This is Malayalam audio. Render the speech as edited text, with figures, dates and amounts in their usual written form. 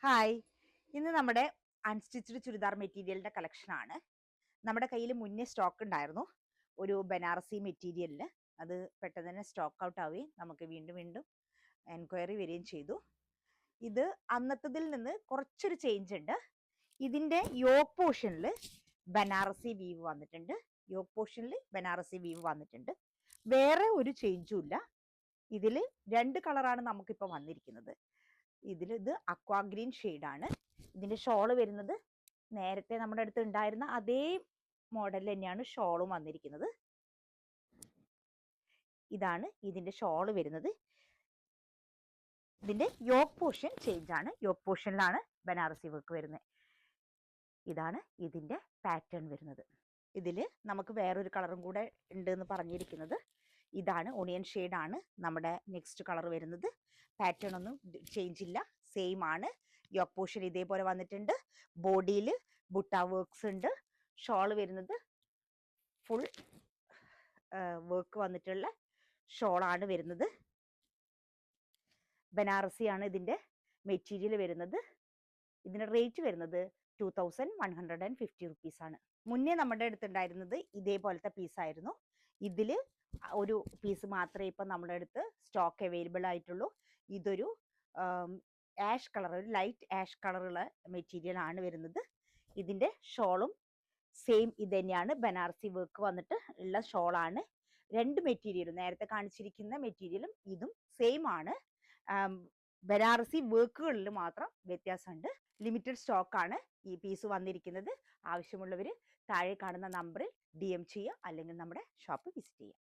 ഹായ്, ഇന്ന് നമ്മുടെ അൺസ്റ്റിച്ച്ഡ് ചുരിദാർ മെറ്റീരിയലിന്റെ കളക്ഷൻ ആണ്. നമ്മുടെ കയ്യിൽ മുന്നേ സ്റ്റോക്ക് ഉണ്ടായിരുന്നു ഒരു ബനാറസി മെറ്റീരിയലിന്. അത് പെട്ടെന്ന് തന്നെ സ്റ്റോക്ക് ഔട്ട് ആവുകയും നമുക്ക് വീണ്ടും വീണ്ടും എൻക്വയറി വരികയും ചെയ്തു. ഇത് അന്നത്തതിൽ നിന്ന് കുറച്ചൊരു ചേഞ്ച് ഉണ്ട്. ഇതിന്റെ യോക്ക് പോർഷനിൽ ബനാറസി വീവ് വന്നിട്ടുണ്ട്. വേറെ ഒരു ചേഞ്ചും ഇല്ല. ഇതിൽ 2 കളറാണ് നമുക്കിപ്പോൾ വന്നിരിക്കുന്നത്. ഇത് അക്വാ ഗ്രീൻ ഷെയ്ഡാണ്. ഇതിന്റെ ഷോള് വരുന്നത് നേരത്തെ നമ്മുടെ അടുത്ത് ഉണ്ടായിരുന്ന അതേ മോഡൽ തന്നെയാണ് ഷോളും വന്നിരിക്കുന്നത്. ഇതാണ് ഇതിന്റെ ഷോള് വരുന്നത്. ഇതിന്റെ യോക്ക് പോർഷൻ ചേഞ്ച് ആണ്. യോക്ക് പോർഷനിലാണ് ബനാറസി വർക്ക് വരുന്നത്. ഇതാണ് ഇതിന്റെ പാറ്റേൺ വരുന്നത്. ഇതിൽ നമുക്ക് വേറൊരു കളറും കൂടെ ഉണ്ട് എന്ന് പറഞ്ഞിരിക്കുന്നത്. ഇതാണ് ഒണിയൻ ഷെയ്ഡാണ് നമ്മുടെ നെക്സ്റ്റ് കളർ വരുന്നത്. പാറ്റേൺ ഒന്നും ചേഞ്ച് ഇല്ല, സെയിം ആണ്. യോക്ക് പോർഷൻ ഇതേപോലെ വന്നിട്ടുണ്ട്. ബോഡിയിൽ ബുട്ട വർക്ക്സ് ഉണ്ട്. ഷോള് വരുന്നത് ഫുൾ വർക്ക് വന്നിട്ടുള്ള ഷോളാണ് വരുന്നത്. ബനാറസി ആണ് ഇതിന്റെ മെറ്റീരിയൽ വരുന്നത്. ഇതിന്റെ റേറ്റ് വരുന്നത് 2150 റുപ്പീസ് ആണ്. മുന്നേ നമ്മുടെ അടുത്തുണ്ടായിരുന്നത് ഇതേപോലത്തെ പീസായിരുന്നു. ഇതിൽ ഒരു പീസ് മാത്രമേ ഇപ്പം നമ്മുടെ അടുത്ത് സ്റ്റോക്ക് അവൈലബിൾ ആയിട്ടുള്ളൂ. ഇതൊരു ആഷ് കളർ, ഒരു ലൈറ്റ് ആഷ് കളറുള്ള മെറ്റീരിയൽ ആണ് വരുന്നത്. ഇതിന്റെ ഷോളും സെയിം ഇത് തന്നെയാണ്. ബനാറസി വർക്ക് വന്നിട്ട് ഉള്ള ഷോളാണ്. 2 മെറ്റീരിയലും നേരത്തെ കാണിച്ചിരിക്കുന്ന മെറ്റീരിയലും ഇതും സെയിം ആണ്. ബനാറസി വർക്കുകളിൽ മാത്രം വ്യത്യാസമുണ്ട്. ലിമിറ്റഡ് സ്റ്റോക്കാണ് ഈ പീസ് വന്നിരിക്കുന്നത്. ആവശ്യമുള്ളവർ താഴെ കാണുന്ന നമ്പറിൽ DM ചെയ്യുക, അല്ലെങ്കിൽ നമ്മുടെ ഷോപ്പ് വിസിറ്റ് ചെയ്യുക.